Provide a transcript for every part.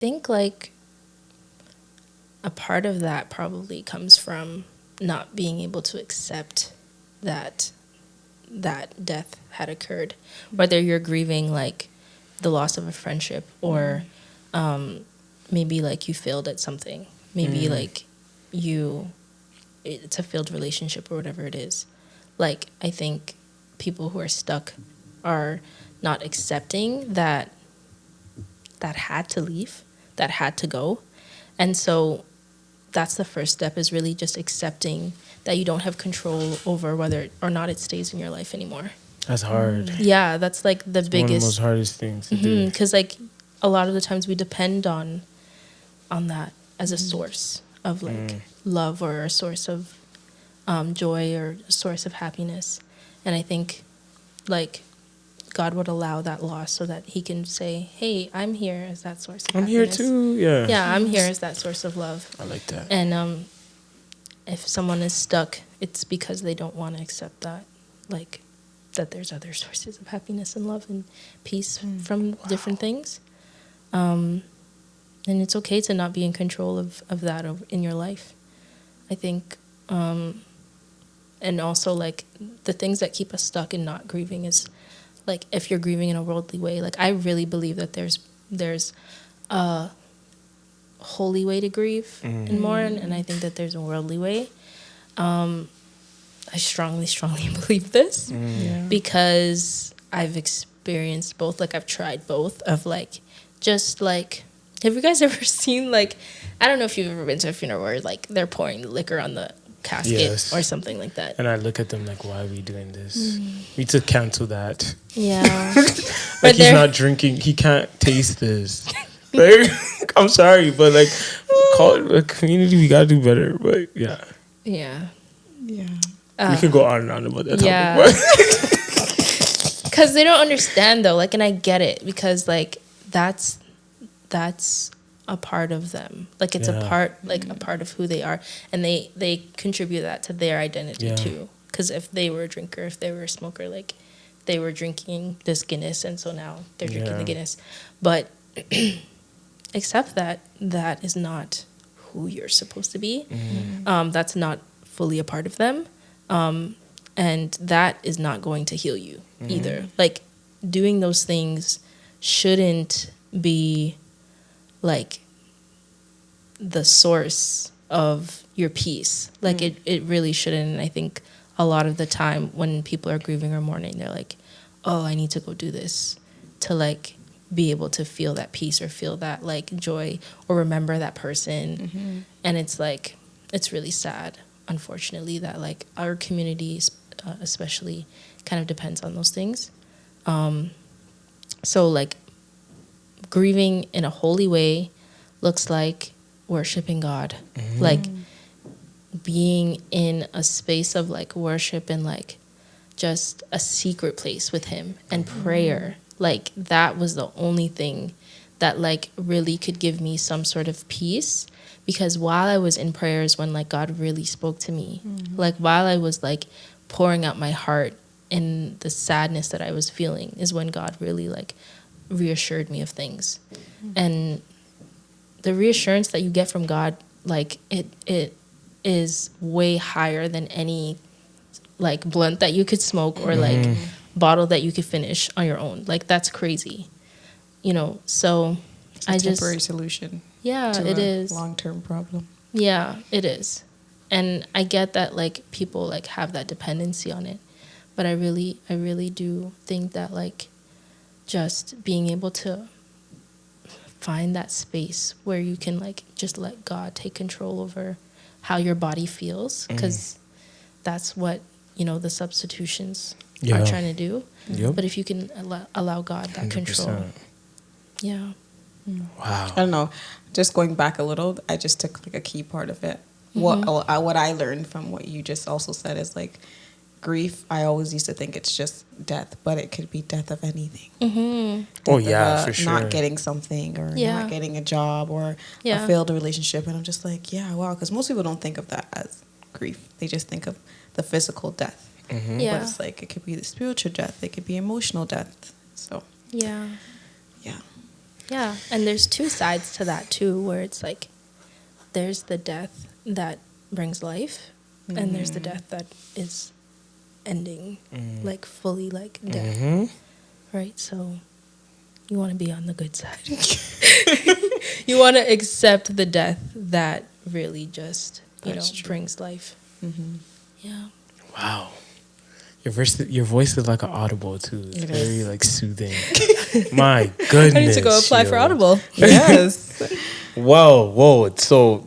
think like a part of that probably comes from not being able to accept that death had occurred, whether you're grieving like the loss of a friendship or maybe like you failed at something, maybe like it's a failed relationship or whatever it is. Like, I think people who are stuck are not accepting that had to leave, that had to go. And so that's the first step, is really just accepting that you don't have control over whether or not it stays in your life anymore. That's hard. Yeah, that's like the biggest. One of the most hardest things to do. Because like a lot of the times we depend on that as a source of like love, or a source of joy, or a source of happiness. And I think like God would allow that loss so that he can say, hey, I'm here as that source of happiness. I'm here too. Yeah. Yeah, I'm here as that source of love. I like that. And if someone is stuck, it's because they don't want to accept that, like, that there's other sources of happiness and love and peace from different things. And it's okay to not be in control of that in your life, I think. And also, like, the things that keep us stuck and not grieving is, like, if you're grieving in a worldly way, like, I really believe that there's a holy way to grieve and mourn, and I think that there's a worldly way. I strongly believe this because I've experienced both. Like, I've tried both of, like, just, like, have you guys ever seen, like, I don't know if you've ever been to a funeral where, like, they're pouring liquor on the casket or something like that. And I look at them like, why are we doing this? We need to cancel that. Yeah. Like, he's not drinking. He can't taste this. Like, I'm sorry, but, like, call it a community. We got to do better. But, yeah. Yeah. Yeah. We could go on and on about that topic. Yeah. Because they don't understand, though. Like, and I get it. Because, like, that's a part of them. Like, it's a part of who they are. And they contribute that to their identity, too. Because if they were a drinker, if they were a smoker, like, they were drinking this Guinness, and so now they're drinking the Guinness. But accept that is not who you're supposed to be. That's not fully a part of them. And that is not going to heal you either. Like, doing those things shouldn't be, like, the source of your peace. Like, it really shouldn't. And I think a lot of the time when people are grieving or mourning, they're like, oh, I need to go do this to, like, be able to feel that peace or feel that, like, joy or remember that person. And it's, like, it's really sad, unfortunately, that, like, our communities especially kind of depends on those things. So, like, grieving in a holy way looks like worshiping God, like being in a space of, like, worship and, like, just a secret place with him and prayer. Like, that was the only thing that, like, really could give me some sort of peace. Because while I was in prayers, when, like, God really spoke to me, like, while I was, like, pouring out my heart in the sadness that I was feeling, is when God really, like, reassured me of things. And the reassurance that you get from God, like, it is way higher than any, like, blunt that you could smoke or, like, bottle that you could finish on your own. Like, that's crazy, you know. So it's a temporary solution. Yeah, it is long-term problem. Yeah, it is. And I get that, like, people, like, have that dependency on it, but I really do think that, like, just being able to find that space where you can, like, just let God take control over how your body feels, because that's what, you know, the substitutions are trying to do. But if you can allow God that 100%. Control. Yeah. Wow. I don't know. Just going back a little, I just took, like, a key part of it. What I learned from what you just also said is, like, grief, I always used to think it's just death, but it could be death of anything. For sure. Not getting something, or not getting a job, or a failed relationship. And I'm just like, wow, because most people don't think of that as grief. They just think of the physical death. But it's like, it could be the spiritual death. It could be emotional death. So, yeah. Yeah, and there's two sides to that too, where it's like there's the death that brings life, and there's the death that is ending, like fully like death, right? So you want to be on the good side. You want to accept the death that really just brings life. Yeah. Wow. Your voice is like an Audible too. It's very like soothing. My goodness. I need to go apply for Audible. Yes. Whoa. So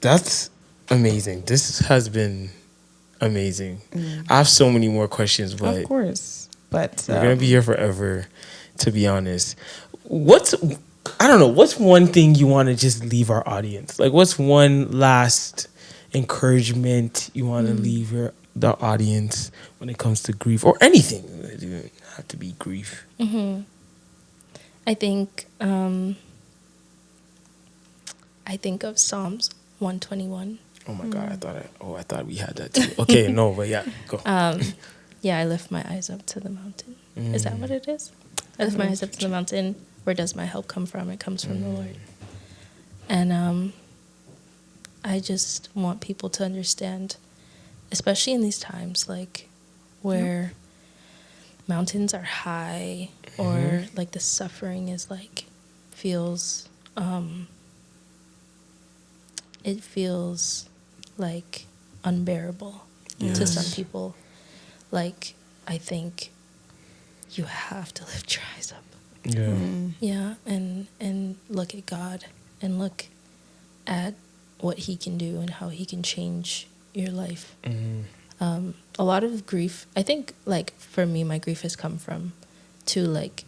that's amazing. This has been amazing. I have so many more questions, but Of course. But we're gonna be here forever, to be honest. What's one thing you want to just leave our audience? Like, what's one last encouragement you want to leave the audience when it comes to grief or anything? It doesn't have to be grief. I think of Psalms 121. Oh my God, I thought we had that too. Okay, no, but yeah, go. Yeah, I lift my eyes up to the mountain. Is that what it is? I lift my eyes up to the mountain. Where does my help come from? It comes from the Lord. And I just want people to understand, especially in these times, like where mountains are high or like the suffering is like feels it feels like unbearable to some people. Like, I think you have to lift your eyes up. Yeah. Yeah, and look at God and look at what He can do and how He can change your life. A lot of grief, I think, like, for me, my grief has come from like,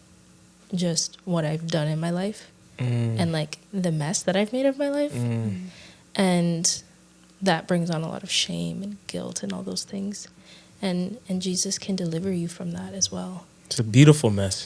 just what I've done in my life and, like, the mess that I've made of my life. And that brings on a lot of shame and guilt and all those things. And Jesus can deliver you from that as well. It's a beautiful mess.